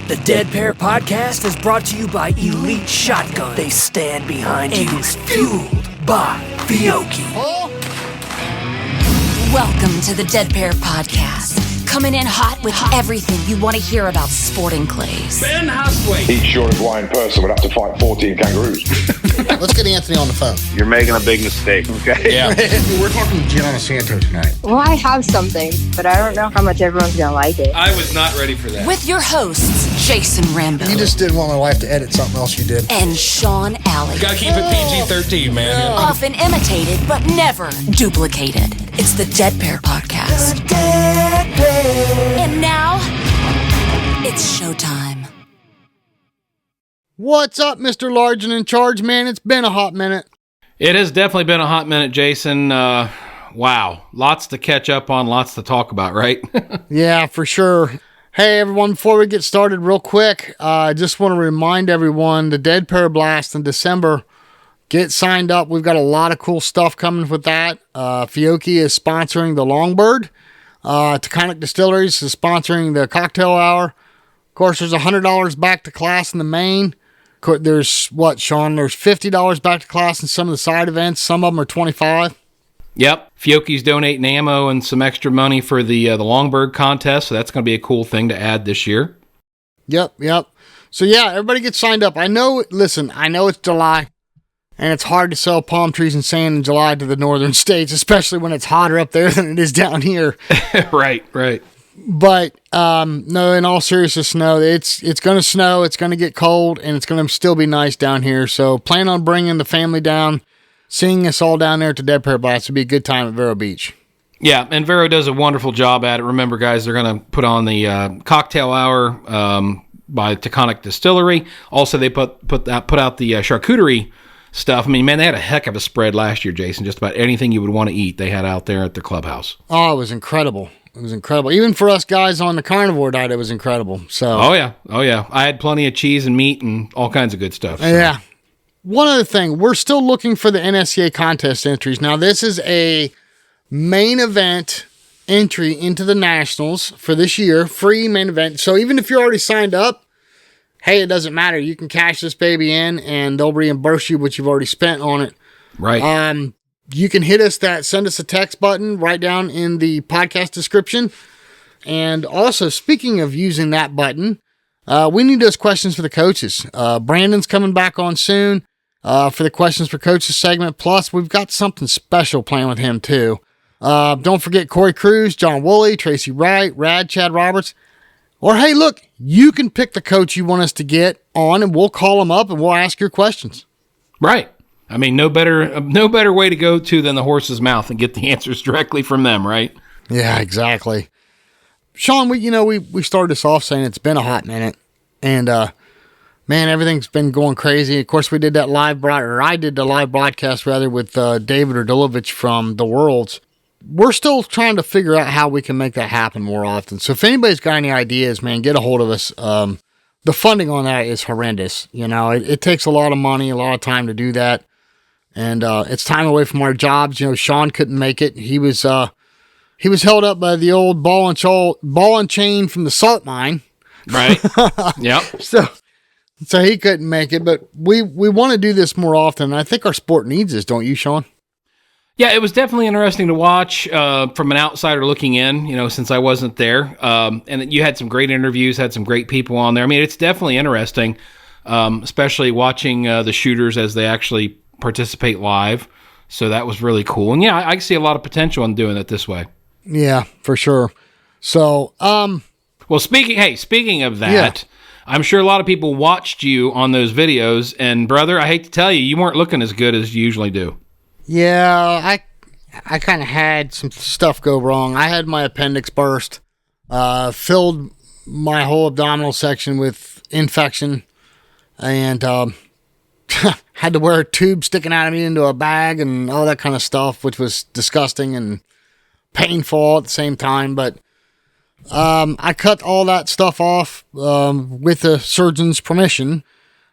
The Dead Pair Podcast is brought to you by Elite Shotgun. They stand behind you. It is fueled by Fiocchi. Welcome to the Dead Pair Podcast. Coming in hot with everything you want to hear about sporting clays. Ben Hustway. Each short blind person would have to fight 14 kangaroos. Let's get Anthony on the phone. You're making a big mistake, okay? Yeah. We're talking Gianna Santo tonight. Well, I have something, but I don't know how much everyone's going to like it. I was not ready for that. With your hosts, Jason Rambo. You just didn't want my wife to edit something else you did. And Sean Alley. Gotta keep it PG-13, man. Often imitated, but never duplicated. It's the Dead Pair Podcast. The Dead Pair. And now, it's showtime. What's up, Mr. Large and in Charge, man? It's been a hot minute. It has definitely been a hot minute, Jason. Wow. Lots to catch up on, lots to talk about, right? Yeah, for sure. Hey, everyone, before we get started real quick, I just want to remind everyone, the Dead Pair Blast in December, get signed up. We've got a lot of cool stuff coming with that. Fiocchi is sponsoring the Longbird. Taconic Distilleries is sponsoring the cocktail hour. Of course, there's $100 back to class in the main. There's what, Sean? There's $50 back to class in some of the side events. Some of them are $25. Yep. Fiocchi's donating ammo and some extra money for the Longbird contest, so that's going to be a cool thing to add this year. Yep. So yeah, everybody get signed up. I know it's July, and it's hard to sell palm trees and sand in July to the northern states, especially when it's hotter up there than it is down here. Right. But no, in all seriousness, no, it's going to snow, it's going to get cold, and it's going to still be nice down here. So plan on bringing the family down, seeing us all down there at the Dead Pair Blast. It'll be a good time at Vero Beach. Yeah, and Vero does a wonderful job at it. Remember, guys, they're going to put on the cocktail hour by Taconic Distillery. Also, they put out the charcuterie stuff. I mean, man, they had a heck of a spread last year, Jason. Just about anything you would want to eat, they had out there at the clubhouse. Oh, it was incredible. It was incredible. Even for us guys on the carnivore diet, it was incredible. So. Oh yeah. I had plenty of cheese and meat and all kinds of good stuff. So. Yeah. One other thing, we're still looking for the NSCA contest entries. Now, this is a main event entry into the Nationals for this year, free main event. So even if you're already signed up, hey, it doesn't matter. You can cash this baby in, and they'll reimburse you what you've already spent on it. Right. You can hit us send us a text button right down in the podcast description. And also, speaking of using that button, we need those questions for the coaches. Brandon's coming back on soon for the questions for coaches segment. Plus, we've got something special planned with him too. Don't forget Corey Cruz, John Woolley, Tracy Wright, Rad, Chad Roberts. Or hey, look, you can pick the coach you want us to get on, and we'll call them up and we'll ask your questions. Right. I mean, no better way to go to than the horse's mouth and get the answers directly from them, right? Yeah, exactly. Sean, we started this off saying it's been a hot minute, and man, everything's been going crazy. Of course, I did the live broadcast with David Radulovich from the Worlds. We're still trying to figure out how we can make that happen more often. So if anybody's got any ideas, man, get a hold of us. The funding on that is horrendous. It takes a lot of money, a lot of time to do that. And it's time away from our jobs. Sean couldn't make it. He was held up by the old ball and chain from the salt mine. Right. Yep. So he couldn't make it, but we want to do this more often. I think our sport needs this, don't you, Sean? Yeah, it was definitely interesting to watch from an outsider looking in, since I wasn't there. And you had some great interviews, had some great people on there. I mean, it's definitely interesting, especially watching the shooters as they actually participate live. So that was really cool. And yeah, I see a lot of potential in doing it this way. Yeah, for sure. So, well, speaking of that, yeah. I'm sure a lot of people watched you on those videos, and brother, I hate to tell you, you weren't looking as good as you usually do. Yeah, I kind of had some stuff go wrong. I had my appendix burst, filled my whole abdominal section with infection, and had to wear a tube sticking out of me into a bag and all that kind of stuff, which was disgusting and painful at the same time. But I cut all that stuff off with the surgeon's permission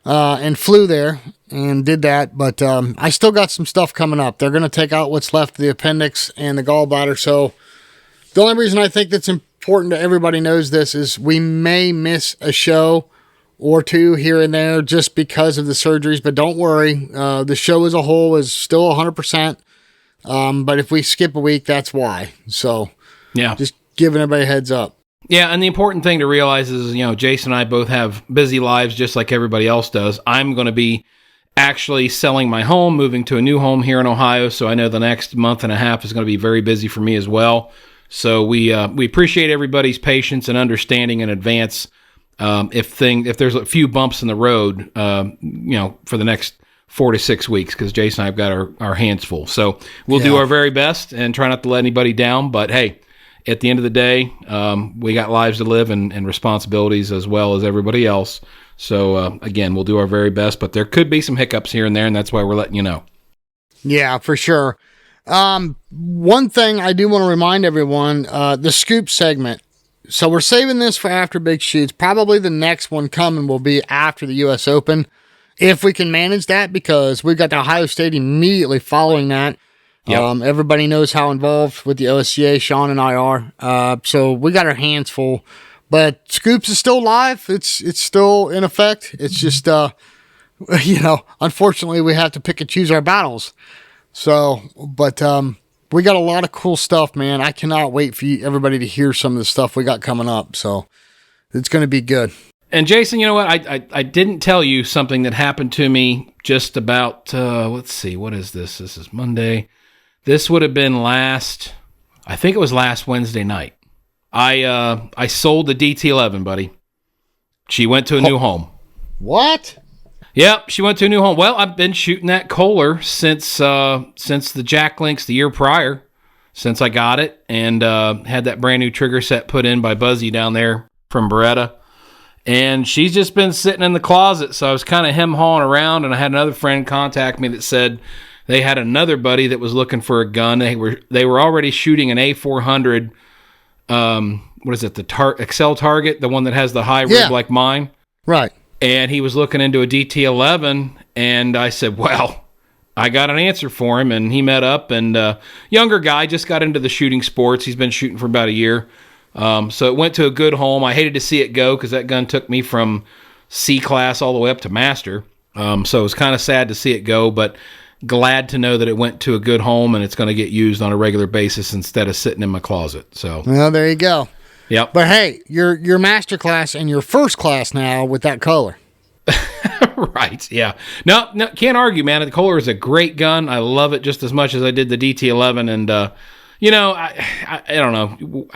and flew there and did that. But I still got some stuff coming up. They're going to take out what's left of the appendix and the gallbladder. So the only reason I think that's important that everybody knows this is we may miss a show or two here and there just because of the surgeries, but don't worry. The show as a whole is still 100%. But if we skip a week, that's why. So yeah, just giving everybody a heads up. Yeah, and the important thing to realize is, Jason and I both have busy lives just like everybody else does. I'm going to be actually selling my home, moving to a new home here in Ohio, so I know the next month and a half is going to be very busy for me as well. So we appreciate everybody's patience and understanding in advance. If there's a few bumps in the road, for the next 4 to 6 weeks, because Jason and I have got our hands full. So we'll do our very best and try not to let anybody down. But hey, at the end of the day, we got lives to live and responsibilities as well as everybody else. So again, we'll do our very best, but there could be some hiccups here and there, and that's why we're letting you know. Yeah, for sure. One thing I do want to remind everyone, the scoop segment. So we're saving this for after Big Shoots. Probably the next one coming will be after the U.S. Open, if we can manage that, because we've got the Ohio State immediately following that. Yep. Everybody knows how involved with the OSCA Sean and I are. So we got our hands full. But Scoops is still live. It's still in effect. It's just, unfortunately we have to pick and choose our battles. So, but we got a lot of cool stuff, man. I cannot wait for everybody to hear some of the stuff we got coming up. So it's going to be good. And Jason, you know what? I didn't tell you something that happened to me just about, let's see, what is this? This is Monday. This would have been last Wednesday night. I sold the DT11, buddy. She went to a new home. What? Yep, she went to a new home. Well, I've been shooting that Kolar since the Jack Links the year prior, since I got it, and had that brand new trigger set put in by Buzzy down there from Beretta. And she's just been sitting in the closet, so I was kind of hem-hawing around, and I had another friend contact me that said they had another buddy that was looking for a gun. They were already shooting an A400. What is it? The Excel Target, the one that has the high rib like mine. Right. And he was looking into a DT11, and I said, well, I got an answer for him, and he met up, and younger guy, just got into the shooting sports. He's been shooting for about a year. So it went to a good home. I hated to see it go because that gun took me from C class all the way up to master. So it was kind of sad to see it go, but glad to know that it went to a good home and it's going to get used on a regular basis instead of sitting in my closet. So, well, there you go. Yep. But hey, your master class and your first class now with that Kolar. Right. Yeah. No, can't argue, man. The Kolar is a great gun. I love it just as much as I did the DT11. And, I don't know.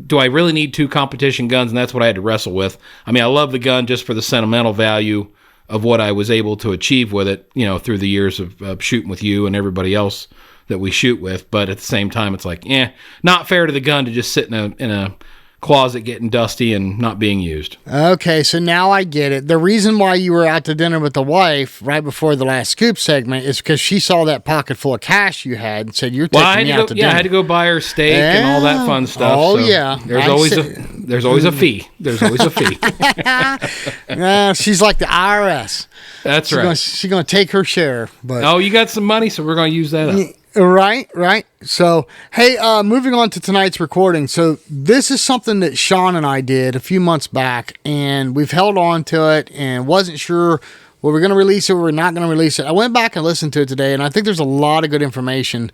Do I really need two competition guns? And that's what I had to wrestle with. I mean, I love the gun just for the sentimental value of what I was able to achieve with it, through the years of shooting with you and everybody else that we shoot with. But at the same time, it's like, not fair to the gun to just sit in a closet getting dusty and not being used. Okay, so now I get it. The reason why you were out to dinner with the wife right before the last scoop segment is because she saw that pocket full of cash you had and said, you're taking me out to dinner. Yeah, I had to go buy her steak and all that fun stuff. Oh, so yeah. There's always a fee. There's always a fee. She's like the IRS. That's right. She's going to take her share. But oh, you got some money, so we're going to use that up. Right. So, hey, moving on to tonight's recording. So this is something that Sean and I did a few months back, and we've held on to it and wasn't sure were we going to release it or we're not going to release it. I went back and listened to it today, and I think there's a lot of good information,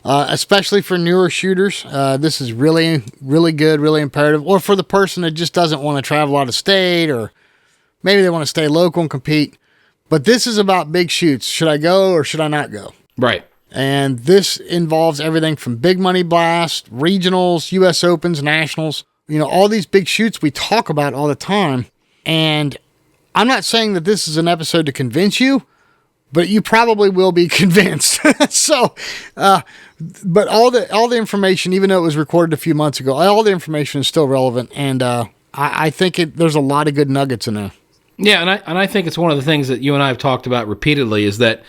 especially for newer shooters. This is really, really good, really imperative, or for the person that just doesn't want to travel out of state, or maybe they want to stay local and compete. But this is about big shoots. Should I go or should I not go? Right. And this involves everything from big money blast, regionals, U.S. Opens, nationals, all these big shoots we talk about all the time. And I'm not saying that this is an episode to convince you, but you probably will be convinced. So, but all the information, even though it was recorded a few months ago, all the information is still relevant. And I think there's a lot of good nuggets in there. Yeah, and I think it's one of the things that you and I have talked about repeatedly is that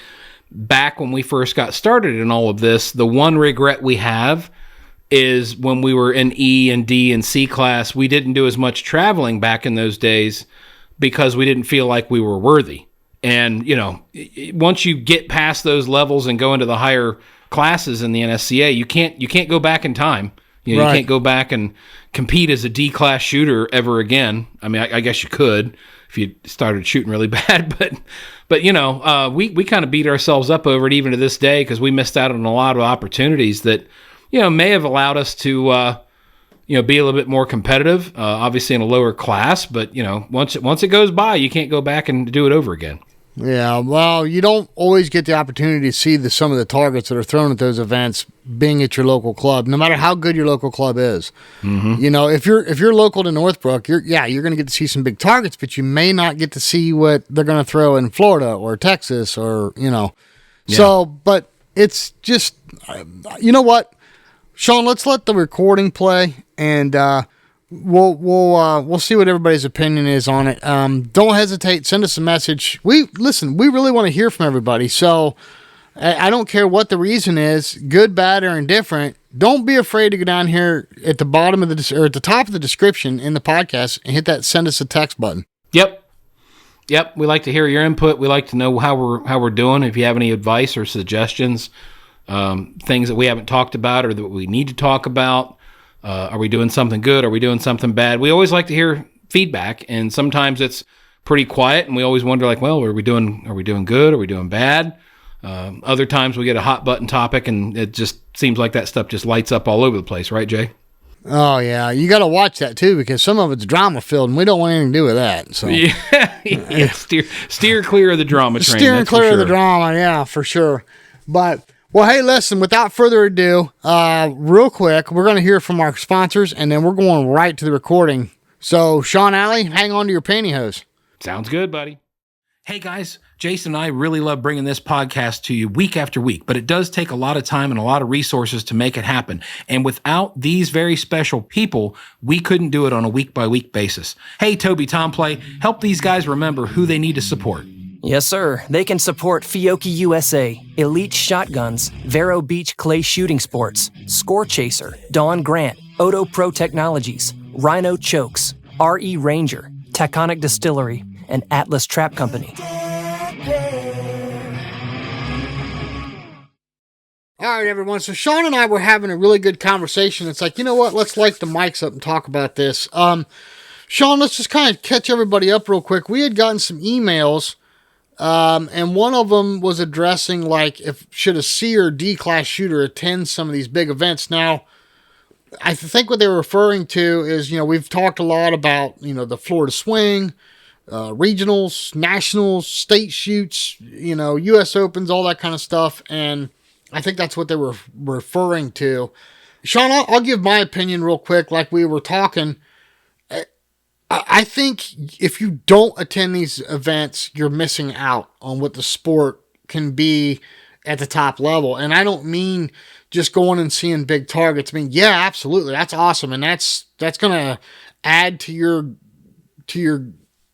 back when we first got started in all of this, the one regret we have is when we were in E and D and C class, we didn't do as much traveling back in those days because we didn't feel like we were worthy. And, once you get past those levels and go into the higher classes in the NSCA, you can't go back in time. You can't go back and compete as a D-class shooter ever again. I mean, I guess you could if you started shooting really bad, but we kind of beat ourselves up over it even to this day because we missed out on a lot of opportunities that, may have allowed us to, be a little bit more competitive, obviously in a lower class, but, once it goes by, you can't go back and do it over again. Yeah, well, you don't always get the opportunity to see some of the targets that are thrown at those events being at your local club, no matter how good your local club is. Mm-hmm. If you're local to Northbrook, you're going to get to see some big targets, but you may not get to see what they're going to throw in Florida or Texas or, Yeah. So, but it's just, you know what, Sean, let's let the recording play and, We'll see what everybody's opinion is on it. Don't hesitate. Send us a message. We really want to hear from everybody. So I don't care what the reason is, good, bad, or indifferent. Don't be afraid to go down here at the bottom of or at the top of the description in the podcast and hit that send us a text button. Yep. We like to hear your input. We like to know how we're doing. If you have any advice or suggestions, things that we haven't talked about or that we need to talk about. Are we doing something good? Are we doing something bad? We always like to hear feedback, and sometimes it's pretty quiet, and we always wonder, well, are we doing good? Are we doing bad? Other times we get a hot button topic, and it just seems like that stuff just lights up all over the place, right, Jay? Oh yeah, you got to watch that too because some of it's drama filled, and we don't want anything to do with that. So yeah. Steer clear of the drama train. Steering clear of the drama, yeah, for sure. But. Well, hey, listen, without further ado, real quick, we're going to hear from our sponsors, and then we're going right to the recording. So, Sean Alley, hang on to your pantyhose. Sounds good, buddy. Hey, guys, Jason and I really love bringing this podcast to you week after week, but it does take a lot of time and a lot of resources to make it happen. And without these very special people, we couldn't do it on a week-by-week basis. Hey, Toby Tomplay, help these guys remember who they need to support. Yes, sir. They can support Fiocchi USA, Elite Shotguns, Vero Beach Clay Shooting Sports, Score Chaser, Dawn Grant, Odo Pro Technologies, Rhino Chokes, RE Ranger, Taconic Distillery, and Atlas Trap Company. All right, everyone. So Sean and I were having a really good conversation. It's like, you know what? Let's light the mics up and talk about this. Sean, let's just kind of catch everybody up real quick. We had gotten some emails. And one of them was addressing if should a C or D class shooter attend some of these big events. Now, I think what they were referring to is, we've talked a lot about, the Florida Swing, regionals, nationals, state shoots, U.S. Opens, all that kind of stuff. And I think that's what they were referring to. Sean, I'll give my opinion real quick. Like we were talking, I think if you don't attend these events, you're missing out on what the sport can be at the top level. And I don't mean just going and seeing big targets. I mean, yeah, absolutely. That's awesome. And that's going to add to your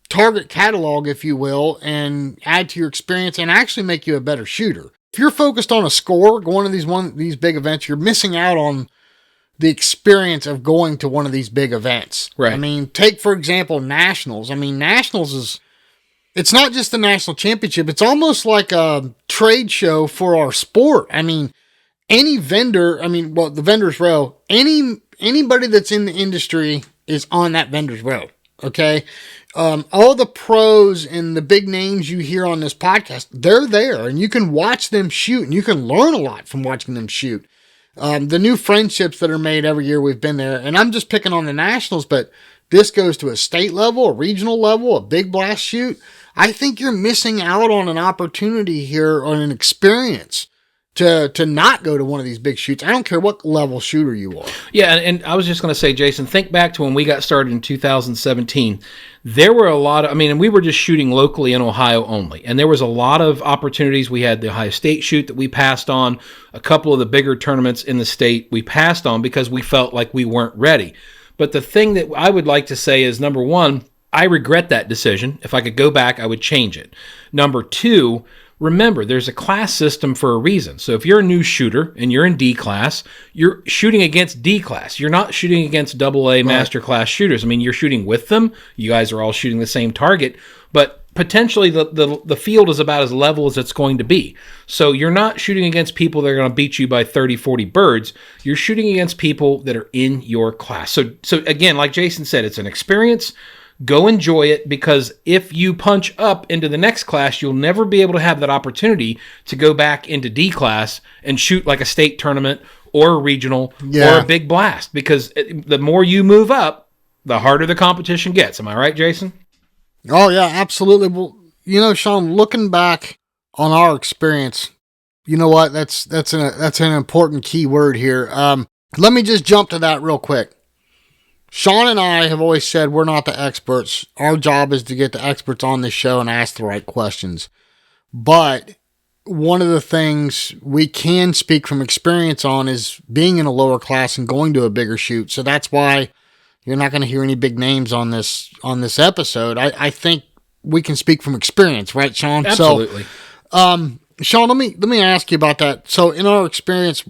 target catalog, if you will, and add to your experience and actually make you a better shooter. If you're focused on a score going to these big events, you're missing out on the experience of going to one of these big events. Right. I mean, take, for example, Nationals. I mean, Nationals it's not just the national championship. It's almost like a trade show for our sport. I mean, any vendor, the vendor's row, anybody that's in the industry is on that vendor's row. Okay. All the pros and the big names you hear on this podcast, they're there and you can watch them shoot and you can learn a lot from watching them shoot. The new friendships that are made every year we've been there, and I'm just picking on the nationals, but this goes to a state level, a regional level, a big blast shoot. I think you're missing out on an opportunity here, on an experience to not go to one of these big shoots. I don't care what level shooter you are. Yeah, and I was just going to say, Jason, think back to when we got started in 2017. There were a lot of, and we were just shooting locally in Ohio only. And there was a lot of opportunities. We had the Ohio State shoot that we passed on. A couple of the bigger tournaments in the state we passed on because we felt like we weren't ready. But the thing that I would like to say is, number one, I regret that decision. If I could go back, I would change it. Number two, remember, there's a class system for a reason. So if you're a new shooter and you're in D class, you're shooting against D class. You're not shooting against AA master class shooters. I mean, you're shooting with them. You guys are all shooting the same target. But potentially the field is about as level as it's going to be. So you're not shooting against people that are going to beat you by 30, 40 birds. You're shooting against people that are in your class. So again, like Jason said, it's an experience. Go enjoy it, because if you punch up into the next class, you'll never be able to have that opportunity to go back into D class and shoot like a state tournament or a regional or a big blast, because the more you move up, the harder the competition gets. Am I right, Jason? Oh, yeah, absolutely. Well, Sean, looking back on our experience, you know what? That's an important key word here. Let me just jump to that real quick. Sean and I have always said we're not the experts. Our job is to get the experts on this show and ask the right questions. But one of the things we can speak from experience on is being in a lower class and going to a bigger shoot. So that's why you're not going to hear any big names on this episode. I think we can speak from experience, right, Sean? Absolutely. So, Sean, let me ask you about that. So, in our experience,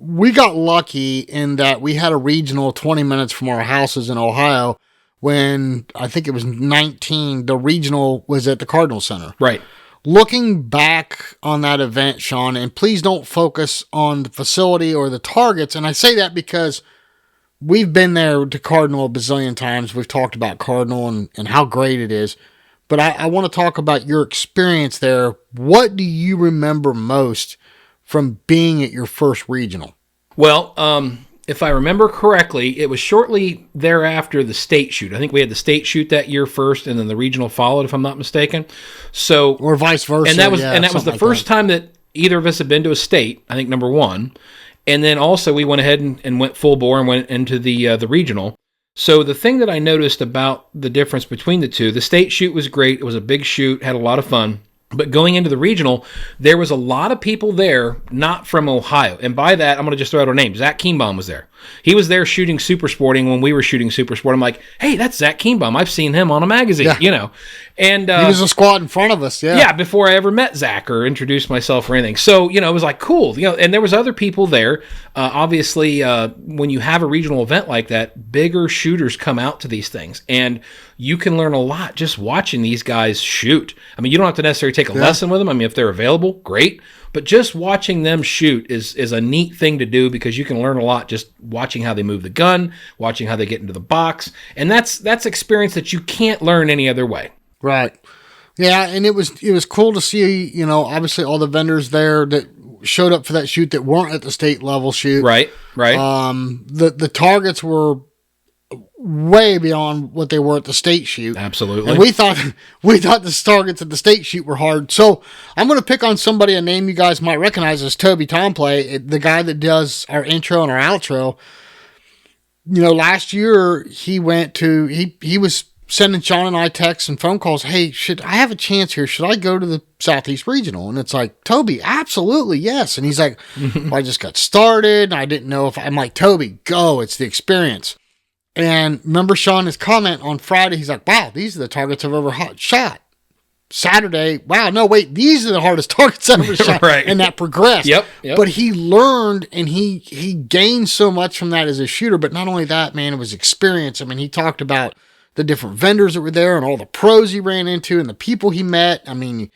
we got lucky in that we had a regional 20 minutes from our houses in Ohio when I think it was 19. The regional was at the Cardinal Center. Right. Looking back on that event, Sean, and please don't focus on the facility or the targets. And I say that because we've been there to Cardinal a bazillion times. We've talked about Cardinal and how great it is. But I want to talk about your experience there. What do you remember most from being at your first regional? Well, if I remember correctly, it was shortly thereafter the state shoot. I think we had the state shoot that year first, and then the regional followed, if I'm not mistaken. So, or vice versa. And that was the first time that either of us had been to a state, I think, number one. And then also we went ahead and went full bore and went into the regional. So the thing that I noticed about the difference between the two, the state shoot was great. It was a big shoot, had a lot of fun. But going into the regional, there was a lot of people there not from Ohio. And by that, I'm going to just throw out a name. Zach Keenbaum was there. He was there shooting Super Sporting when we were shooting Super Sport. I'm like, hey, that's Zach Keenbaum. I've seen him on a magazine, And he was a squad in front of us, Yeah, before I ever met Zach or introduced myself or anything. So, it was like, cool. And there was other people there. Obviously, when you have a regional event like that, bigger shooters come out to these things. And you can learn a lot just watching these guys shoot. I mean, you don't have to necessarily take a lesson with them. I mean, if they're available, great. But just watching them shoot is a neat thing to do, because you can learn a lot just watching how they move the gun, watching how they get into the box. And that's experience that you can't learn any other way. Right. Yeah, and it was cool to see, obviously all the vendors there that showed up for that shoot that weren't at the state level shoot. Right. The targets were way beyond what they were at the state shoot. Absolutely. And we thought the targets at the state shoot were hard. So I'm going to pick on somebody, a name you guys might recognize as Toby Tomplay, the guy that does our intro and our outro. Last year he was sending Sean and I texts and phone calls. Hey, should I have a chance here? Should I go to the Southeast Regional? And it's like, Toby, absolutely, yes. And he's like, well, I just got started. I didn't know if I'm like, Toby, go. It's the experience. And remember Sean, his comment on Friday, he's like, wow, these are the targets I've ever shot. Saturday, wow, no, wait, these are the hardest targets I've ever shot. Right. And that progressed. Yep. But he learned and he gained so much from that as a shooter. But not only that, man, it was experience. I mean, he talked about the different vendors that were there and all the pros he ran into and the people he met. I mean,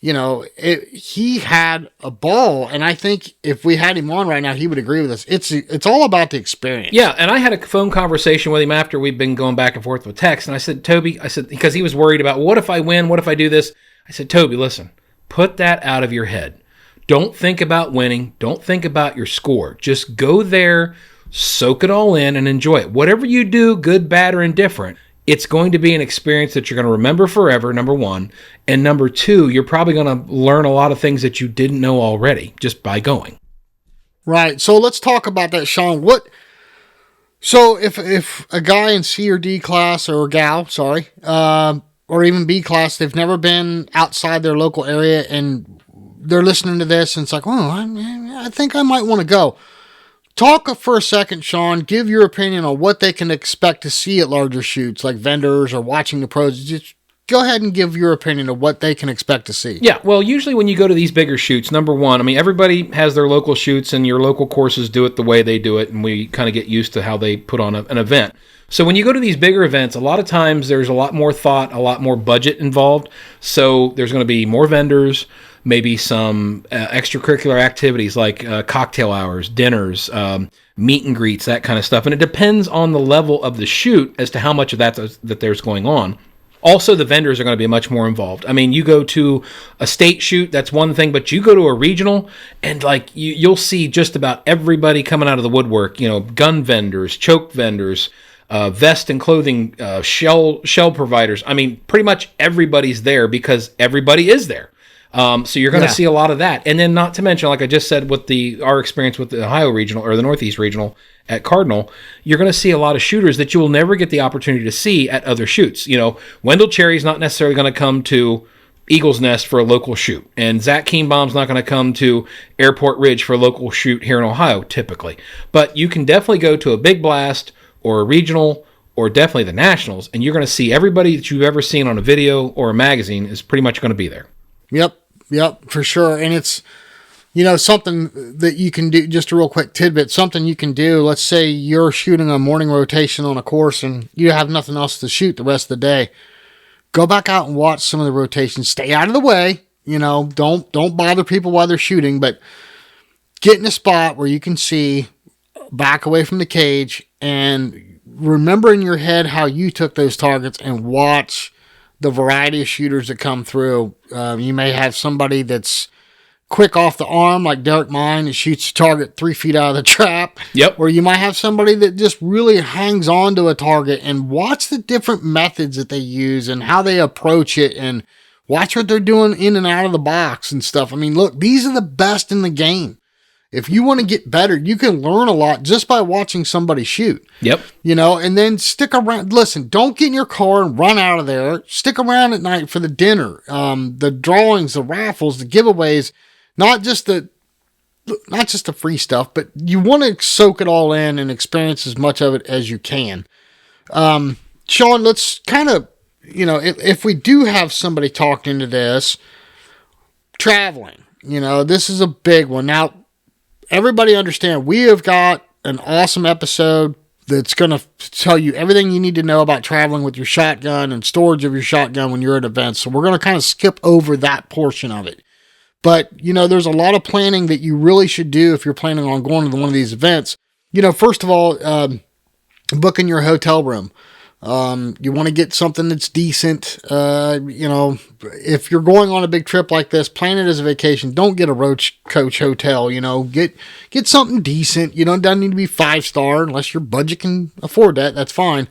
he had a ball, and I think if we had him on right now, he would agree with us. It's all about the experience. Yeah, and I had a phone conversation with him after we'd been going back and forth with text, and I said, Toby, because he was worried about, what if I win? What if I do this? I said, Toby, listen, put that out of your head. Don't think about winning. Don't think about your score. Just go there, soak it all in, and enjoy it. Whatever you do, good, bad, or indifferent, it's going to be an experience that you're going to remember forever, number one. And number two, you're probably going to learn a lot of things that you didn't know already just by going. Right. So let's talk about that, Sean. So if a guy in C or D class, or a gal, or even B class, they've never been outside their local area and they're listening to this and it's like, oh, I think I might want to go. Talk for a second, Sean. Give your opinion on what they can expect to see at larger shoots, like vendors or watching the pros. Just go ahead and give your opinion of what they can expect to see. Yeah, well, usually when you go to these bigger shoots, number one, I mean, everybody has their local shoots, and your local courses do it the way they do it, and we kind of get used to how they put on an event. So when you go to these bigger events, a lot of times there's a lot more thought, a lot more budget involved. So there's going to be more vendors, maybe some extracurricular activities like cocktail hours, dinners, meet and greets, that kind of stuff. And it depends on the level of the shoot as to how much of that there's going on. Also, the vendors are going to be much more involved. I mean, you go to a state shoot, that's one thing, but you go to a regional, and like you'll see just about everybody coming out of the woodwork. You know, gun vendors, choke vendors, vest and clothing, shell providers. I mean, pretty much everybody's there because everybody is there. So you're going to see a lot of that. And then not to mention, like I just said, with our experience with the Ohio Regional or the Northeast Regional at Cardinal, you're going to see a lot of shooters that you will never get the opportunity to see at other shoots. You know, Wendell Cherry's not necessarily going to come to Eagle's Nest for a local shoot. And Zach Keenbaum's not going to come to Airport Ridge for a local shoot here in Ohio, typically. But you can definitely go to a Big Blast or a regional or definitely the Nationals, and you're going to see everybody that you've ever seen on a video or a magazine is pretty much going to be there. Yep, for sure. And it's, you know, something that you can do, just a real quick tidbit, something you can do. Let's say you're shooting a morning rotation on a course and you have nothing else to shoot the rest of the day. Go back out and watch some of the rotations. Stay out of the way. You know, don't bother people while they're shooting, but get in a spot where you can see, back away from the cage, and remember in your head how you took those targets and watch the variety of shooters that come through. You may have somebody that's quick off the arm, like Derek Mine, and shoots the target 3 feet out of the trap. Yep. Or you might have somebody that just really hangs on to a target, and watch the different methods that they use and how they approach it, and watch what they're doing in and out of the box and stuff. I mean, look, these are the best in the game. If you want to get better, you can learn a lot just by watching somebody shoot. Yep. You know, and then stick around. Listen, don't get in your car and run out of there. Stick around at night for the dinner, the drawings, the raffles, the giveaways, not just the free stuff, but you want to soak it all in and experience as much of it as you can. Sean, let's kind of, you know, if we do have somebody talked into this, traveling, you know, this is a big one. Now, everybody understand, we have got an awesome episode that's going to tell you everything you need to know about traveling with your shotgun and storage of your shotgun when you're at events. So we're going to kind of skip over that portion of it. But, you know, there's a lot of planning that you really should do if you're planning on going to one of these events. You know, first of all, booking your hotel room. You want to get something that's decent. You know, if you're going on a big trip like this, plan it as a vacation. Don't get a roach coach hotel, you know, get something decent. You know, it doesn't need to be 5-star unless your budget can afford that. That's fine.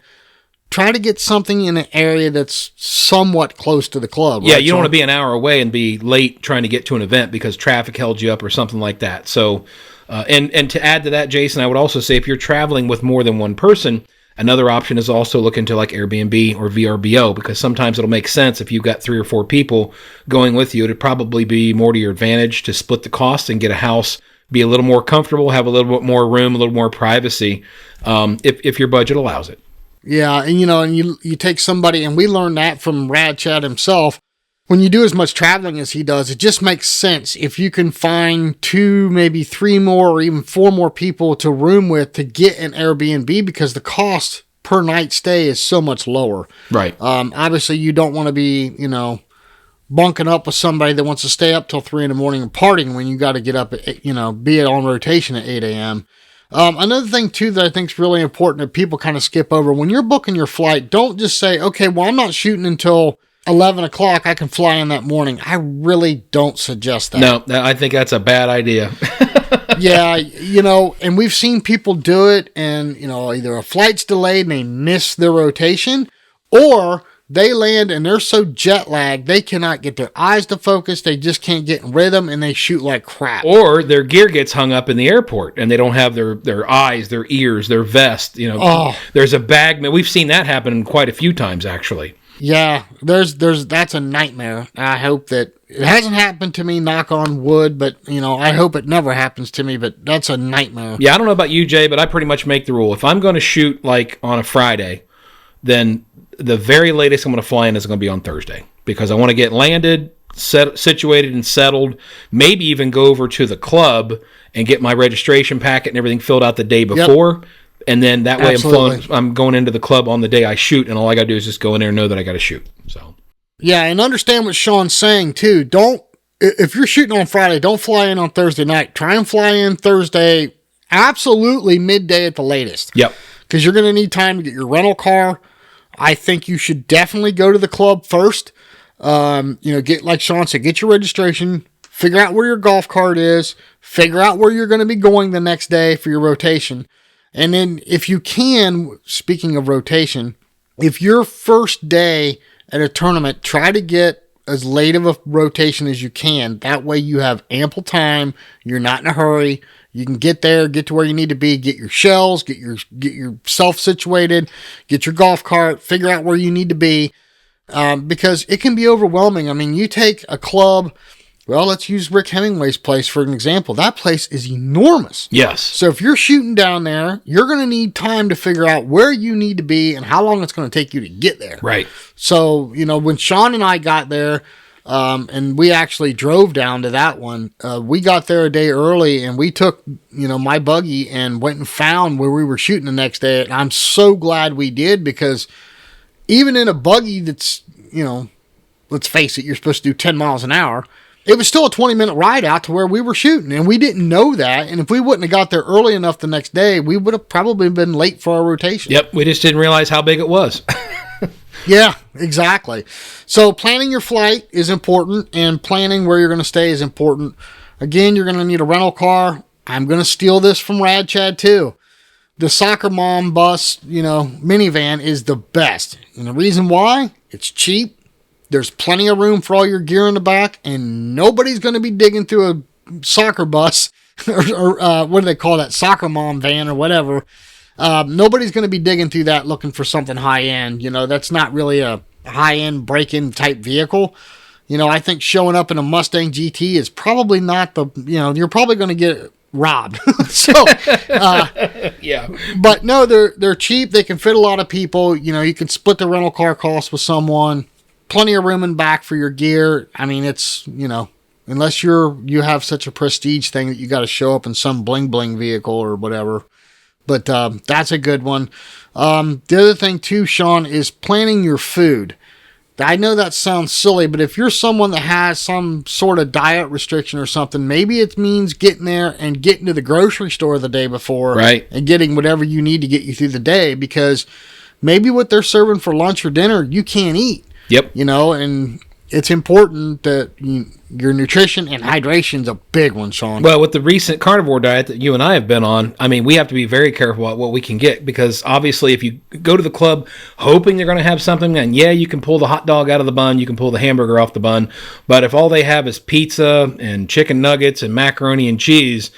Try to get something in an area that's somewhat close to the club. Yeah, right, you don't Sean? want to be an hour away and be late trying to get to an event because traffic held you up or something like that. So, and to add to that, Jason, I would also say if you're traveling with more than one person, another option is also look into like Airbnb or VRBO, because sometimes it'll make sense if you've got 3 or 4 people going with you. It'd probably be more to your advantage to split the cost and get a house, be a little more comfortable, have a little bit more room, a little more privacy, if your budget allows it. Yeah, and you know, and you take somebody, and we learned that from Rad Chad himself. When you do as much traveling as he does, it just makes sense if you can find 2, maybe 3 more, or even 4 more people to room with to get an Airbnb, because the cost per night stay is so much lower. Right. Obviously, you don't want to be, you know, bunking up with somebody that wants to stay up till 3 a.m. and partying when you got to get up at, you know, be on rotation at 8 a.m. Another thing, too, that I think is really important that people kind of skip over, when you're booking your flight, don't just say, okay, well, I'm not shooting until 11 o'clock, I can fly in that morning. I really don't suggest that. No, I think that's a bad idea. Yeah, you know, and we've seen people do it, and, you know, either a flight's delayed and they miss their rotation, or they land and they're so jet lagged, they cannot get their eyes to focus, they just can't get in rhythm, and they shoot like crap. Or their gear gets hung up in the airport, and they don't have their eyes, their ears, their vest, you know. There's a bag. We've seen that happen quite a few times, actually. Yeah, that's a nightmare. I hope that it hasn't happened to me, knock on wood, but, you know, I hope it never happens to me, but that's a nightmare. Yeah, I don't know about you, Jay, but I pretty much make the rule. If I'm going to shoot, like, on a Friday, then the very latest I'm going to fly in is going to be on Thursday, because I want to get landed, situated and settled, maybe even go over to the club and get my registration packet and everything filled out the day before. Yep. And then that way I'm going into the club on the day I shoot, and all I got to do is just go in there and know that I got to shoot. So, yeah, and understand what Sean's saying too. If you're shooting on Friday, don't fly in on Thursday night. Try and fly in Thursday, absolutely midday at the latest. Yep. Because you're going to need time to get your rental car. I think you should definitely go to the club first. Get, like Sean said, get your registration, figure out where your golf cart is, figure out where you're going to be going the next day for your rotation. And then if you can, speaking of rotation, if your first day at a tournament, try to get as late of a rotation as you can. That way you have ample time. You're not in a hurry. You can get there, get to where you need to be, get your shells, get yourself situated, get your golf cart, figure out where you need to be, because it can be overwhelming. I mean, you take a club, well, let's use Rick Hemingway's place for an example. That place is enormous. Yes. So if you're shooting down there, you're going to need time to figure out where you need to be and how long it's going to take you to get there. Right. So, when Sean and I got there, and we actually drove down to that one, we got there a day early, and we took, my buggy and went and found where we were shooting the next day. And I'm so glad we did, because even in a buggy that's, let's face it, you're supposed to do 10 miles an hour. It was still a 20-minute ride out to where we were shooting, and we didn't know that. And if we wouldn't have got there early enough the next day, we would have probably been late for our rotation. Yep, we just didn't realize how big it was. Yeah, exactly. So planning your flight is important, and planning where you're going to stay is important. Again, you're going to need a rental car. I'm going to steal this from Rad Chad too. The Soccer Mom bus, minivan is the best. And the reason why? It's cheap. There's plenty of room for all your gear in the back, and nobody's going to be digging through a soccer bus or what do they call that? Soccer Mom van or whatever. Nobody's going to be digging through that looking for something high-end. That's not really a high-end break-in type vehicle. I think showing up in a Mustang GT is probably not you're probably going to get robbed. Yeah. But no, they're cheap. They can fit a lot of people. You can split the rental car cost with someone. Plenty of room in back for your gear. I mean, it's, unless you have such a prestige thing that you got to show up in some bling bling vehicle or whatever. But that's a good one. The other thing too, Sean, is planning your food. I know that sounds silly, but if you're someone that has some sort of diet restriction or something, maybe it means getting there and getting to the grocery store the day before, right, and getting whatever you need to get you through the day, because maybe what they're serving for lunch or dinner, you can't eat. Yep. And it's important that your nutrition and hydration is a big one, Sean. Well, with the recent carnivore diet that you and I have been on, I mean, we have to be very careful about what we can get, because obviously if you go to the club hoping they're going to have something, and yeah, you can pull the hot dog out of the bun, you can pull the hamburger off the bun, but if all they have is pizza and chicken nuggets and macaroni and cheese,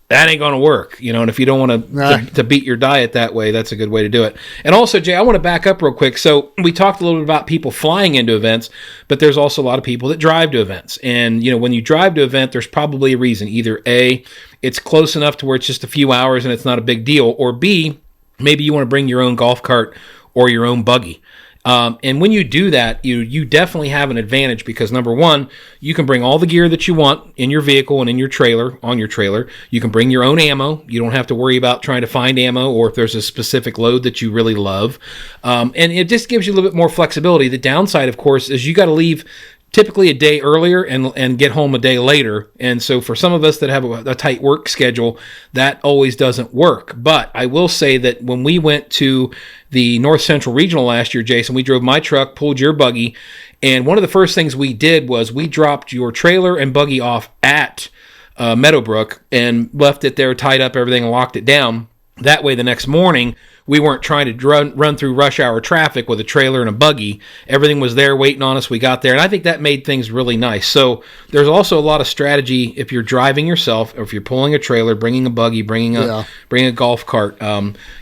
that ain't going to work, and if you don't want to beat your diet that way, that's a good way to do it. And also, Jay, I want to back up real quick. So we talked a little bit about people flying into events, but there's also a lot of people that drive to events. And, when you drive to an event, there's probably a reason. Either A, it's close enough to where it's just a few hours and it's not a big deal, or B, maybe you want to bring your own golf cart or your own buggy. And when you do that, you definitely have an advantage, because number one, you can bring all the gear that you want in your vehicle and in your trailer, on your trailer. You can bring your own ammo. You don't have to worry about trying to find ammo, or if there's a specific load that you really love. And it just gives you a little bit more flexibility. The downside, of course, is you got to leave typically a day earlier and get home a day later. And so for some of us that have a tight work schedule, that always doesn't work. But I will say that when we went to the North Central Regional last year, Jason, we drove my truck, pulled your buggy, and one of the first things we did was we dropped your trailer and buggy off at Meadowbrook and left it there, tied up everything, and locked it down. That way the next morning, we weren't trying to run through rush hour traffic with a trailer and a buggy. Everything was there waiting on us. We got there, and I think that made things really nice. So there's also a lot of strategy if you're driving yourself, or if you're pulling a trailer, bringing a buggy, bringing a golf cart.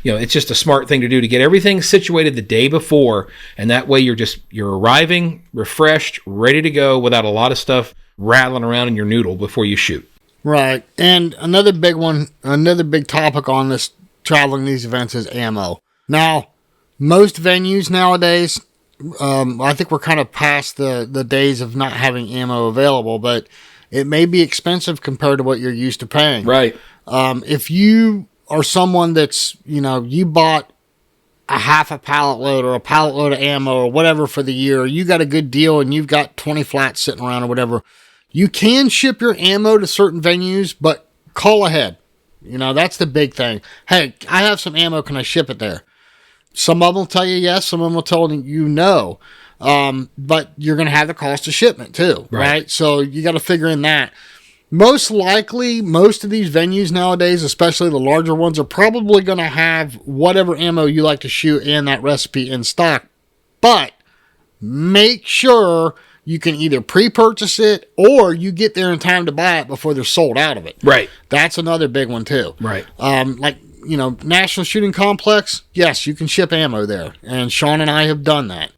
It's just a smart thing to do to get everything situated the day before, and that way you're arriving refreshed, ready to go, without a lot of stuff rattling around in your noodle before you shoot. Right, and another big topic on this traveling these events is ammo. Now, most venues nowadays I think we're kind of past the days of not having ammo available, but it may be expensive compared to what you're used to paying. Right. If you are someone that's, you bought a half a pallet load or a pallet load of ammo or whatever for the year, you got a good deal and you've got 20 flats sitting around or whatever, you can ship your ammo to certain venues, but call ahead. That's the big thing. Hey, I have some ammo. Can I ship it there? Some of them will tell you yes. Some of them will tell you no. But you're going to have the cost of shipment too, right? So you got to figure in that. Most likely, most of these venues nowadays, especially the larger ones, are probably going to have whatever ammo you like to shoot and that recipe in stock. But make sure you can either pre-purchase it or you get there in time to buy it before they're sold out of it. Right. That's another big one too. Right. National Shooting Complex, yes, you can ship ammo there. And Sean and I have done that.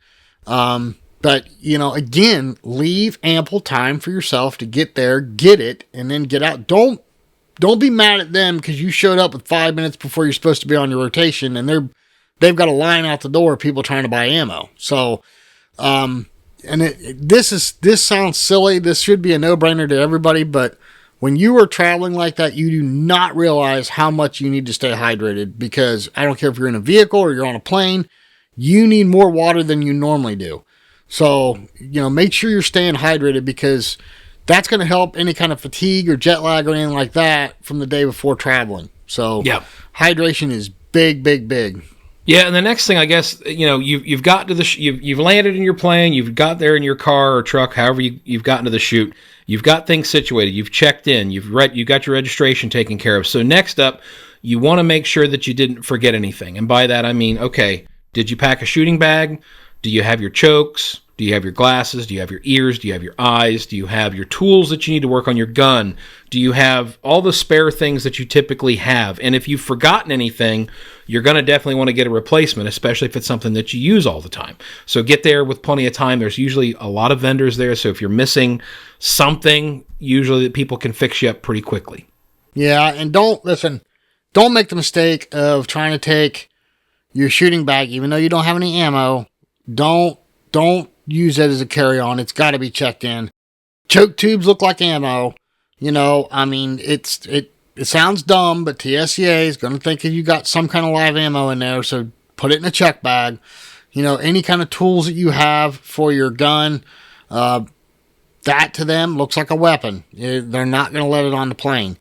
But, again, leave ample time for yourself to get there, get it, and then get out. Don't be mad at them because you showed up with 5 minutes before you're supposed to be on your rotation, and they've got a line out the door of people trying to buy ammo. So, this sounds silly. This should be a no-brainer to everybody, but when you are traveling like that, you do not realize how much you need to stay hydrated, because I don't care if you're in a vehicle or you're on a plane, you need more water than you normally do. So, make sure you're staying hydrated, because that's going to help any kind of fatigue or jet lag or anything like that from the day before traveling. So, hydration is big, big, big. Yeah, and the next thing, I guess, you've got to you've landed in your plane, you've got there in your car or truck, however you've gotten to the shoot. You've got things situated, you've checked in, you've got your registration taken care of. So next up, you want to make sure that you didn't forget anything. And by that, I mean, okay, did you pack a shooting bag? Do you have your chokes? Do you have your glasses? Do you have your ears? Do you have your eyes? Do you have your tools that you need to work on your gun? Do you have all the spare things that you typically have? And if you've forgotten anything, you're going to definitely want to get a replacement, especially if it's something that you use all the time. So get there with plenty of time. There's usually a lot of vendors there, so if you're missing something, usually people can fix you up pretty quickly. Yeah, and don't make the mistake of trying to take your shooting bag, even though you don't have any ammo. Don't use it as a carry-on. It's got to be checked in. Choke tubes look like ammo. It sounds dumb, but TSCA is going to think you got some kind of live ammo in there, so put it in a check bag. Any kind of tools that you have for your gun, that to them looks like a weapon. They're not going to let it on the plane.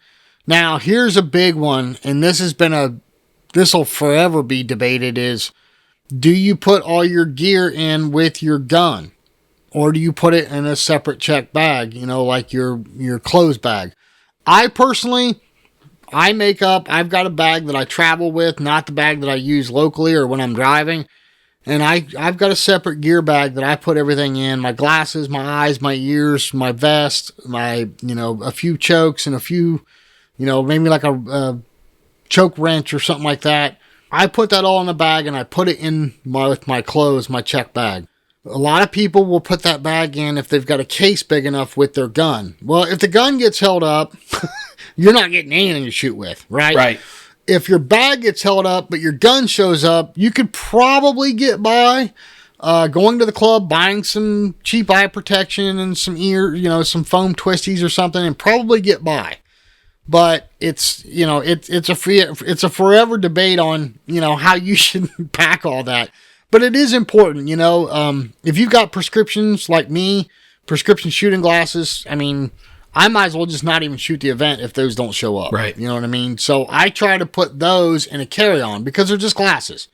Now, here's a big one, and this will forever be debated, is, do you put all your gear in with your gun? Or do you put it in a separate check bag, like your clothes bag? I've got a bag that I travel with, not the bag that I use locally or when I'm driving. And I've got a separate gear bag that I put everything in: my glasses, my eyes, my ears, my vest, a few chokes and a few, maybe like a choke wrench or something like that. I put that all in a bag and I put it in with my clothes, my check bag. A lot of people will put that bag in if they've got a case big enough with their gun. Well, if the gun gets held up, you're not getting anything to shoot with, right? Right. If your bag gets held up, but your gun shows up, you could probably get by going to the club, buying some cheap eye protection and some some foam twisties or something, and probably get by. But it's a forever debate on, how you should pack all that. But it is important, if you've got prescriptions like me, prescription shooting glasses, I might as well just not even shoot the event if those don't show up. Right. You know what I mean? So I try to put those in a carry-on because they're just glasses.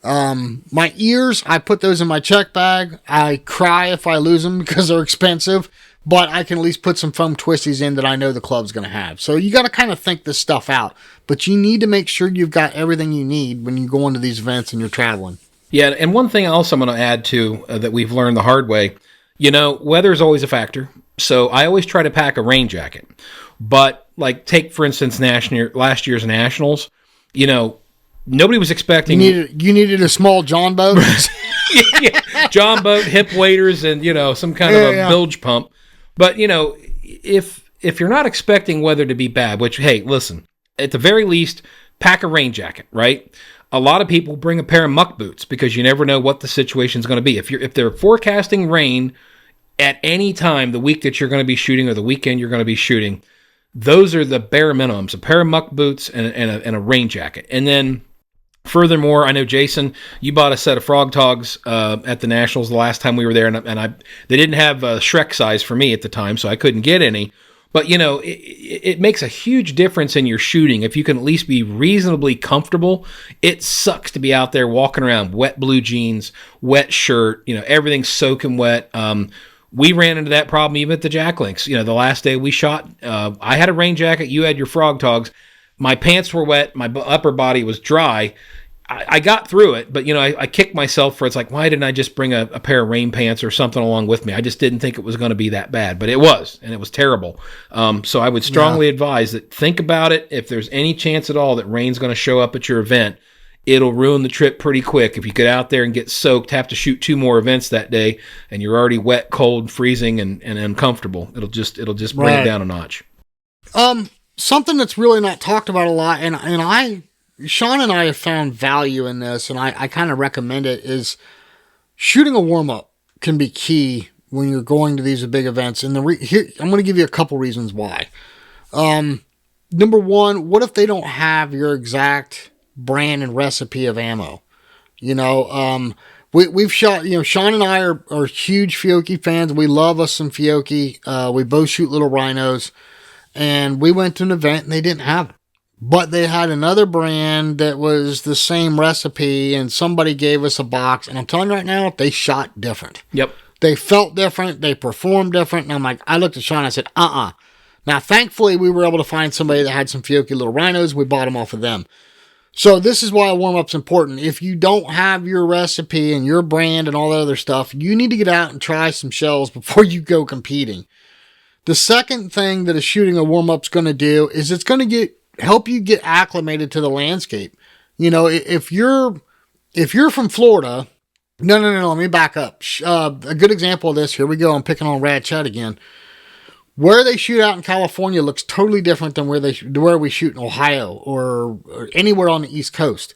My ears, I put those in my check bag. I cry if I lose them because they're expensive, but I can at least put some foam twisties in that I know the club's going to have. So you got to kind of think this stuff out, but you need to make sure you've got everything you need when you go into these events and you're traveling. Yeah, and one thing else I'm going to add to that we've learned the hard way, weather is always a factor. So I always try to pack a rain jacket. But take, for instance, last year's Nationals, nobody was expecting... You needed a small John boat? Yeah, John boat, hip waders, and, some kind of a bilge pump. But, if you're not expecting weather to be bad, which, hey, listen, at the very least, pack a rain jacket, right? A lot of people bring a pair of muck boots because you never know what the situation is going to be. If they're forecasting rain at any time the week that you're going to be shooting or the weekend you're going to be shooting, those are the bare minimums: a pair of muck boots and a rain jacket. And then furthermore, I know, Jason, you bought a set of Frog Togs at the Nationals the last time we were there, and they didn't have Shrek size for me at the time, so I couldn't get any. But, it makes a huge difference in your shooting if you can at least be reasonably comfortable. It sucks to be out there walking around wet blue jeans, wet shirt, everything's soaking wet. We ran into that problem even at the Jack Links. The last day we shot, I had a rain jacket, you had your Frog Togs. My pants were wet, my upper body was dry. I got through it, but, I kicked myself for, it's like, why didn't I just bring a pair of rain pants or something along with me? I just didn't think it was going to be that bad, but it was, and it was terrible. So I would strongly advise that think about it. If there's any chance at all that rain's going to show up at your event, it'll ruin the trip pretty quick. If you get out there and get soaked, have to shoot 2 more events that day, and you're already wet, cold, freezing, and uncomfortable, it'll just bring it down a notch. Something that's really not talked about a lot, Sean and I have found value in this, and I kind of recommend it, is shooting a warm-up can be key when you're going to these big events. And here, I'm going to give you a couple reasons why. Number one, what if they don't have your exact brand and recipe of ammo? We've shot, Sean and I are huge Fiocchi fans. We love us some Fiocchi. We both shoot little rhinos, and we went to an event and they didn't have it. But they had another brand that was the same recipe, and somebody gave us a box. And I'm telling you right now, they shot different. Yep. They felt different. They performed different. And I looked at Sean and I said, Now, thankfully, we were able to find somebody that had some Fiocchi little rhinos. We bought them off of them. So this is why a warm-up's important. If you don't have your recipe and your brand and all that other stuff, you need to get out and try some shells before you go competing. The second thing that a shooting a warm-up's going to do is it's going to help you get acclimated to the landscape. If you're from Florida, no, let me back up. A good example of this, here we go, I'm picking on Rad Chet again. Where they shoot out in California looks totally different than where we shoot in Ohio or anywhere on the East Coast.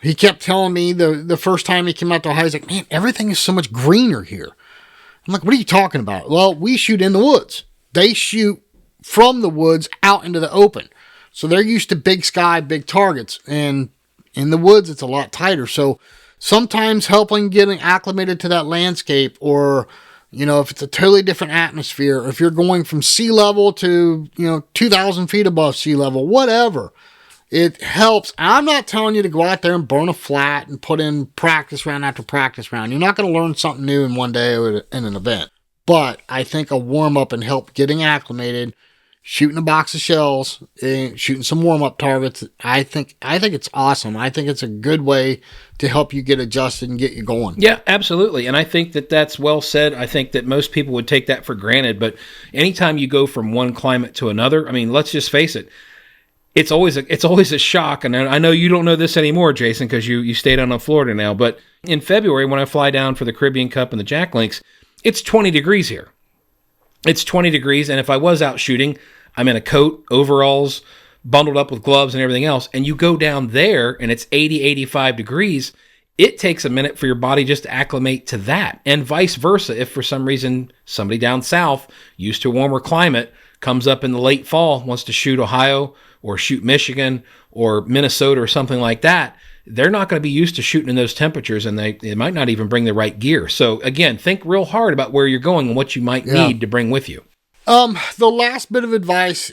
He kept telling me the first time he came out to Ohio, he's like, man, everything is so much greener here. I'm like, what are you talking about? Well, we shoot in the woods. They shoot from the woods out into the open. So they're used to big sky, big targets, and in the woods, it's a lot tighter. So sometimes helping getting acclimated to that landscape, or, if it's a totally different atmosphere, or if you're going from sea level to, 2,000 feet above sea level, whatever, it helps. I'm not telling you to go out there and burn a flat and put in practice round after practice round. You're not going to learn something new in one day in an event. But I think a warm-up and help getting acclimated, shooting a box of shells, shooting some warm-up targets, I think it's awesome. I think it's a good way to help you get adjusted and get you going. Yeah, absolutely. And I think that that's well said. I think that most people would take that for granted. But anytime you go from one climate to another, let's just face it, it's always a shock. And I know you don't know this anymore, Jason, because you stayed down in Florida now. But in February, when I fly down for the Caribbean Cup and the Jack Links, it's 20 degrees here. It's 20 degrees, and if I was out shooting, I'm in a coat, overalls, bundled up with gloves and everything else, and you go down there and it's 80, 85 degrees, it takes a minute for your body just to acclimate to that. And vice versa, if for some reason somebody down south, used to a warmer climate, comes up in the late fall, wants to shoot Ohio or shoot Michigan or Minnesota or something like that, they're not going to be used to shooting in those temperatures, and they might not even bring the right gear. So again, think real hard about where you're going and what you might need to bring with you. The last bit of advice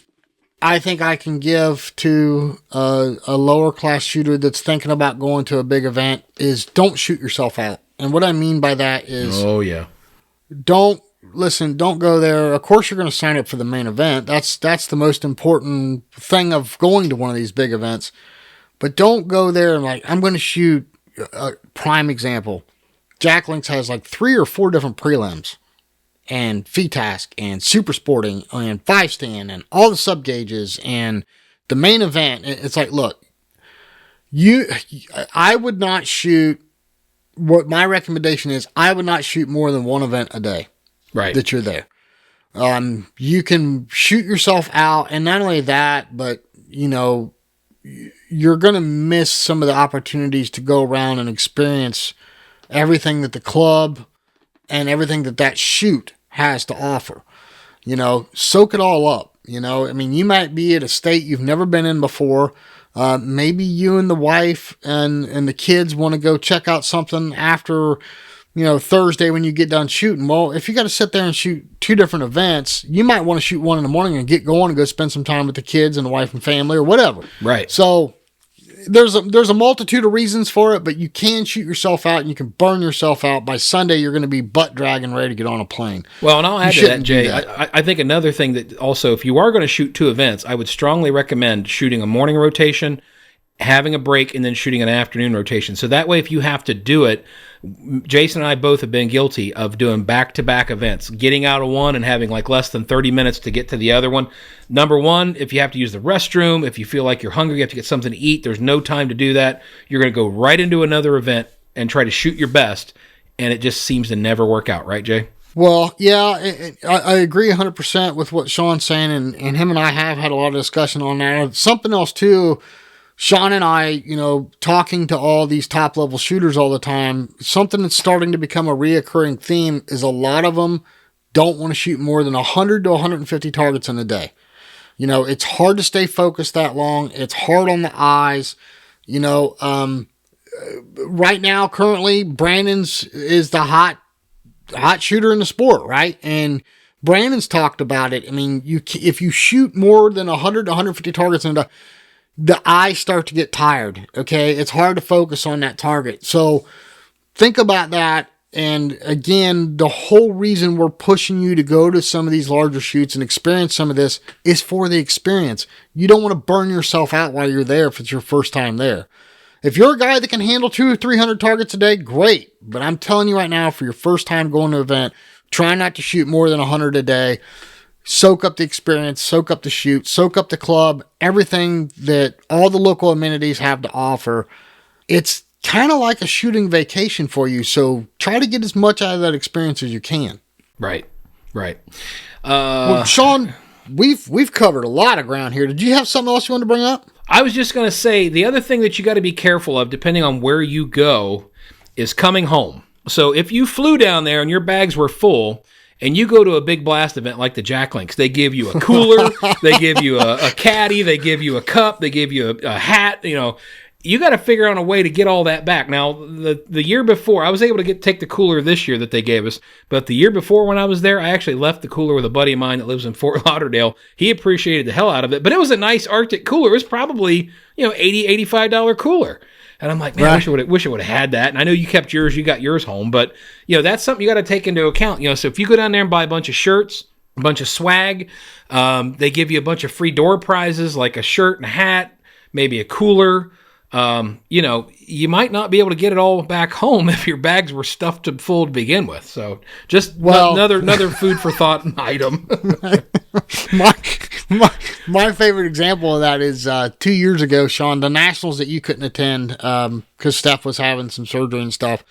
I think I can give to a lower class shooter that's thinking about going to a big event is don't shoot yourself out. And what I mean by that is, don't go there. Of course, you're going to sign up for the main event. That's the most important thing of going to one of these big events. But don't go there and I'm going to shoot a prime example. Jack Links has 3 or 4 different prelims, and FETASC, and Super Sporting, and 5-stand, and all the sub gauges, and the main event. It's look, I would not shoot. What my recommendation is, I would not shoot more than one event a day. Right. That you're there. You can shoot yourself out, and not only that, but you're going to miss some of the opportunities to go around and experience everything that the club and everything that shoot has to offer. Soak it all up. I mean, you might be at a state you've never been in before. Maybe you and the wife and the kids want to go check out something after, Thursday when you get done shooting. Well, if you got to sit there and shoot 2 different events, you might want to shoot one in the morning and get going and go spend some time with the kids and the wife and family or whatever. Right. So there's a multitude of reasons for it, but you can shoot yourself out and you can burn yourself out. By Sunday, you're going to be butt dragging ready to get on a plane. Well, and I'll add to that, Jay. I think another thing that also, if you are going to shoot 2 events, I would strongly recommend shooting a morning rotation, having a break, and then shooting an afternoon rotation. So that way, if you have to do it, Jason and I both have been guilty of doing back-to-back events, getting out of one and having like less than 30 minutes to get to the other one. Number one, if you have to use the restroom, if you feel like you're hungry, you have to get something to eat, there's no time to do that. You're going to go right into another event and try to shoot your best, and it just seems to never work out, right, Jay? Well, yeah, I agree 100% with what Sean's saying, and him and I have had a lot of discussion on that. Something else, too, Sean and I, talking to all these top-level shooters all the time, something that's starting to become a reoccurring theme is a lot of them don't want to shoot more than 100 to 150 targets in a day. It's hard to stay focused that long. It's hard on the eyes. Right now, currently, Brandon's is the hot shooter in the sport, right? And Brandon's talked about it. I mean, if you shoot more than 100 to 150 targets in a day, the eyes start to get tired, okay? It's hard to focus on that target. So think about that. And again, the whole reason we're pushing you to go to some of these larger shoots and experience some of this is for the experience. You don't want to burn yourself out while you're there if it's your first time there. If you're a guy that can handle 200 or 300 targets a day, great. But I'm telling you right now, for your first time going to an event, try not to shoot more than 100 a day. Soak up the experience, soak up the shoot, soak up the club, everything that all the local amenities have to offer. It's kind of like a shooting vacation for you, so try to get as much out of that experience as you can. Right. Well, Sean, we've covered a lot of ground here. Did you have something else you wanted to bring up? I was just going to say, the other thing that you got to be careful of, depending on where you go, is coming home. So if you flew down there and your bags were full, and you go to a big blast event like the Jack Links, they give you a cooler, they give you a caddy, they give you a cup, they give you a hat. You got to figure out a way to get all that back. Now, the year before, I was able to take the cooler this year that they gave us, but the year before when I was there, I actually left the cooler with a buddy of mine that lives in Fort Lauderdale. He appreciated the hell out of it, but it was a nice Arctic cooler. It was probably $80, $85 cooler. And I'm like, man, right. I wish I would have had that. And I know you kept yours, you got yours home, but that's something you got to take into account. So if you go down there and buy a bunch of shirts, a bunch of swag, they give you a bunch of free door prizes like a shirt and a hat, maybe a cooler. You might not be able to get it all back home if your bags were stuffed to full to begin with. So just another food for thought item. My favorite example of that is 2 years ago, Sean, the Nationals that you couldn't attend because Steph was having some surgery and stuff.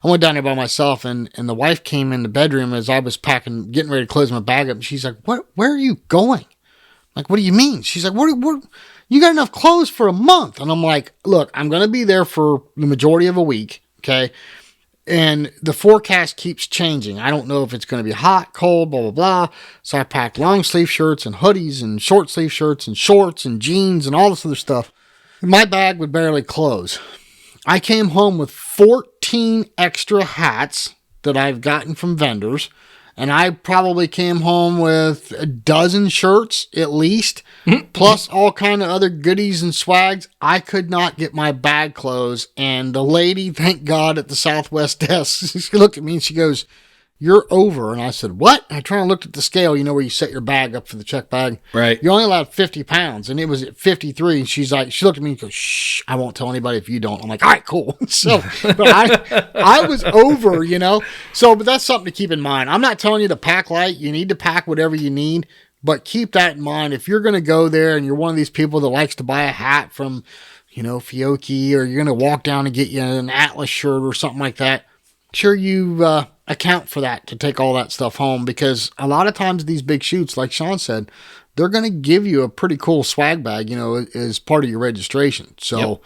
I went down there by myself, and the wife came in the bedroom as I was packing, getting ready to close my bag up. And she's like, where are you going? Like, what do you mean? She's like, what you got enough clothes for a month? And I'm like, look, I'm going to be there for the majority of a week, okay? And the forecast keeps changing. I don't know if it's going to be hot, cold, blah, blah, blah. So I packed long sleeve shirts and hoodies and short sleeve shirts and shorts and jeans and all this other stuff. My bag would barely close. I came home with 14 extra hats that I've gotten from vendors. And I probably came home with a dozen shirts at least, plus all kind of other goodies and swags. I could not get my bag closed. And the lady, thank God, at the Southwest desk, she looked at me and she goes, "You're over." And I said, "What?" And I turned and looked at the scale, where you set your bag up for the check bag. Right. You're only allowed 50 pounds. And it was at 53. And she looked at me and goes, "Shh, I won't tell anybody if you don't." I'm like, all right, cool. So, but I was over, So, but that's something to keep in mind. I'm not telling you to pack light. You need to pack whatever you need. But keep that in mind. If you're going to go there and you're one of these people that likes to buy a hat from, Fiocchi, or you're going to walk down and get you an Atlas shirt or something like that, sure you account for that to take all that stuff home, because a lot of times these big shoots, like Sean said, they're going to give you a pretty cool swag bag, as part of your registration. So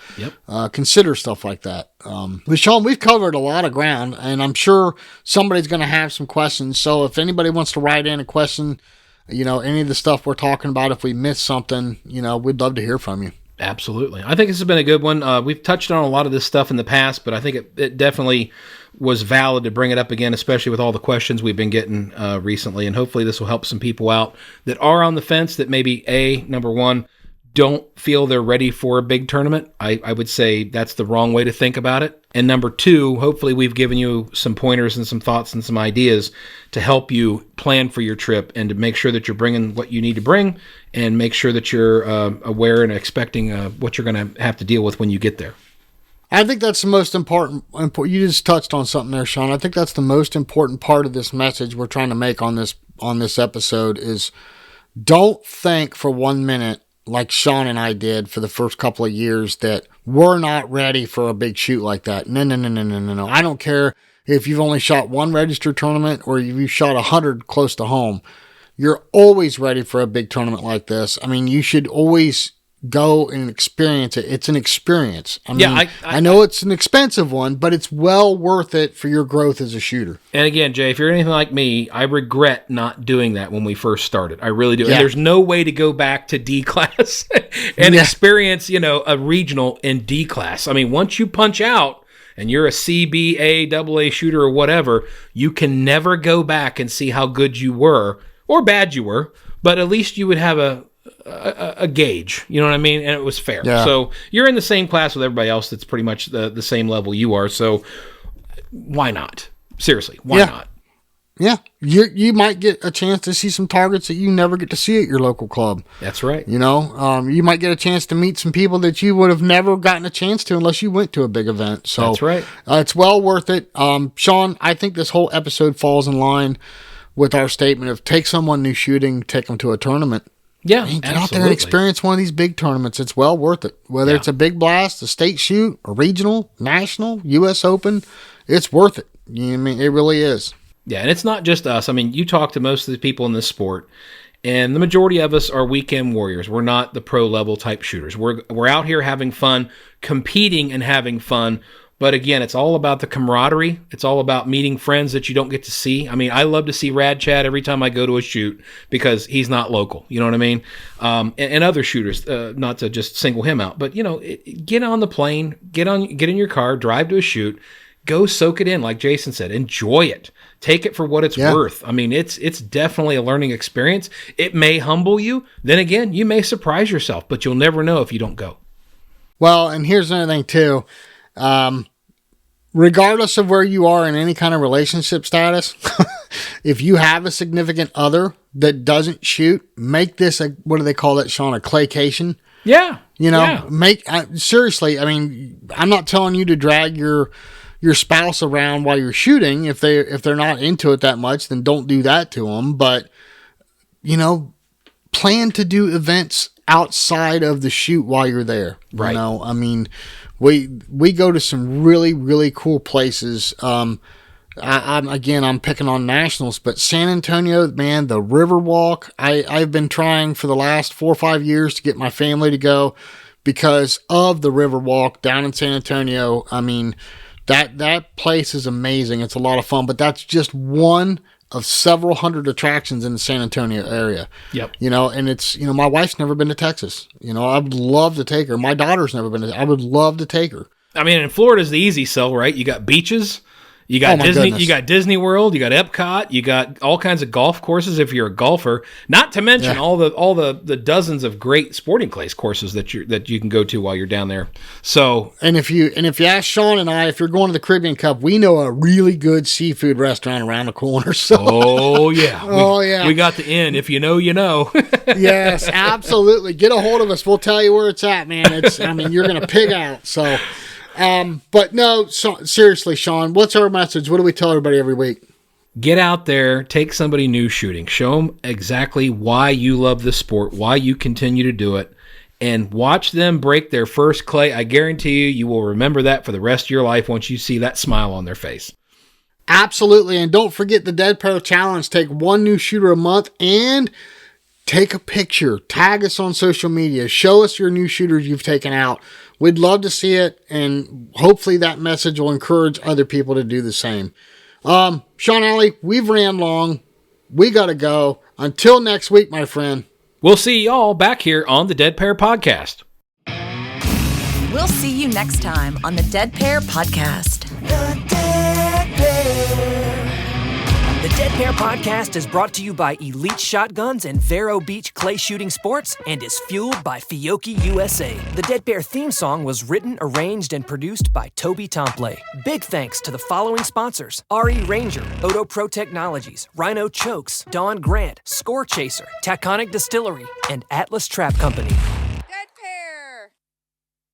consider stuff like that. But Sean, we've covered a lot of ground, and I'm sure somebody's going to have some questions. So if anybody wants to write in a question, any of the stuff we're talking about, if we missed something, we'd love to hear from you. Absolutely. I think this has been a good one. We've touched on a lot of this stuff in the past, but I think it definitely was valid to bring it up again, especially with all the questions we've been getting recently. And hopefully this will help some people out that are on the fence that maybe, number one, don't feel they're ready for a big tournament. I would say that's the wrong way to think about it. And number two, hopefully we've given you some pointers and some thoughts and some ideas to help you plan for your trip and to make sure that you're bringing what you need to bring and make sure that you're aware and expecting what you're going to have to deal with when you get there. I think that's the most important. You just touched on something there, Sean. I think that's the most important part of this message we're trying to make on this episode is don't think for 1 minute, like Sean and I did for the first couple of years, that we're not ready for a big shoot like that. No. I don't care if you've only shot one registered tournament or you've shot 100 close to home. You're always ready for a big tournament like this. I mean, you should always go and experience it. It's an experience. I know it's an expensive one, but it's well worth it for your growth as a shooter. And again, Jay, if you're anything like me, I regret not doing that when we first started. I really do. Yeah. And there's no way to go back to D class and experience, a regional in D class. I mean, once you punch out and you're a C, B, A, AA shooter or whatever, you can never go back and see how good you were or bad you were, but at least you would have a gauge, you know what I mean? And it was fair. Yeah. So you're in the same class with everybody else that's pretty much the same level you are. So why not? Seriously, why not? Yeah. You might get a chance to see some targets that you never get to see at your local club. That's right. You might get a chance to meet some people that you would have never gotten a chance to unless you went to a big event. So that's right. It's well worth it. Sean, I think this whole episode falls in line with our statement of take someone new shooting, take them to a tournament. Yeah, get out there and experience one of these big tournaments. It's well worth it. Whether it's a big blast, a state shoot, a regional, national, U.S. Open, it's worth it. You know what I mean? It really is. Yeah, and it's not just us. I mean, you talk to most of the people in this sport, and the majority of us are weekend warriors. We're not the pro level type shooters. We're out here having fun, competing and having fun. But again, it's all about the camaraderie. It's all about meeting friends that you don't get to see. I mean, I love to see Rad Chad every time I go to a shoot because he's not local. You know what I mean? And other shooters, not to just single him out, but get on the plane, get in your car, drive to a shoot, go soak it in. Like Jason said, enjoy it. Take it for what it's worth. I mean, it's definitely a learning experience. It may humble you. Then again, you may surprise yourself, but you'll never know if you don't go. Well, and here's another thing too. Regardless of where you are in any kind of relationship status, if you have a significant other that doesn't shoot, make this what do they call it, Sean? A claycation. Yeah. Seriously. I mean, I'm not telling you to drag your spouse around while you're shooting. If they're not into it that much, then don't do that to them. But plan to do events outside of the shoot while you're there. Right. I mean, we go to some really, really cool places. I'm picking on nationals, but San Antonio, man, the Riverwalk. I've been trying for the last 4 or 5 years to get my family to go because of the Riverwalk down in San Antonio. I mean, that place is amazing. It's a lot of fun, but that's just one of several hundred attractions in the San Antonio area. Yep. And it's, my wife's never been to Texas. I would love to take her. My daughter's never been I would love to take her. I mean, in Florida's the easy sell, right? You got beaches, you got Disney, goodness. you got Disney World, you got Epcot, you got all kinds of golf courses if you're a golfer. Not to mention all the dozens of great sporting clays courses that you can go to while you're down there. So, and if you ask Sean and I, if you're going to the Caribbean Cup, we know a really good seafood restaurant around the corner. So, we got the inn. If you know, you know. Yes, absolutely. Get a hold of us. We'll tell you where it's at, man. You're gonna pig out. So. But no, seriously, Sean, what's our message? What do we tell everybody every week? Get out there, take somebody new shooting, show them exactly why you love the sport, why you continue to do it, and watch them break their first clay. I guarantee you will remember that for the rest of your life once you see that smile on their face. Absolutely. And don't forget the Dead Pair Challenge. Take one new shooter a month and take a picture, tag us on social media, show us your new shooters you've taken out. We'd love to see it, and hopefully that message will encourage other people to do the same. Sean Alley, we've ran long. We got to go. Until next week, my friend. We'll see y'all back here on the Dead Pair Podcast. We'll see you next time on the Dead Pair Podcast. The Dead Pair. The Dead Pair Podcast is brought to you by Elite Shotguns and Vero Beach Clay Shooting Sports and is fueled by Fiocchi USA. The Dead Pair theme song was written, arranged, and produced by Toby Tomplay. Big thanks to the following sponsors: RE Ranger, Odo Pro Technologies, Rhino Chokes, Dawn Grant, Score Chaser, Taconic Distillery, and Atlas Trap Company.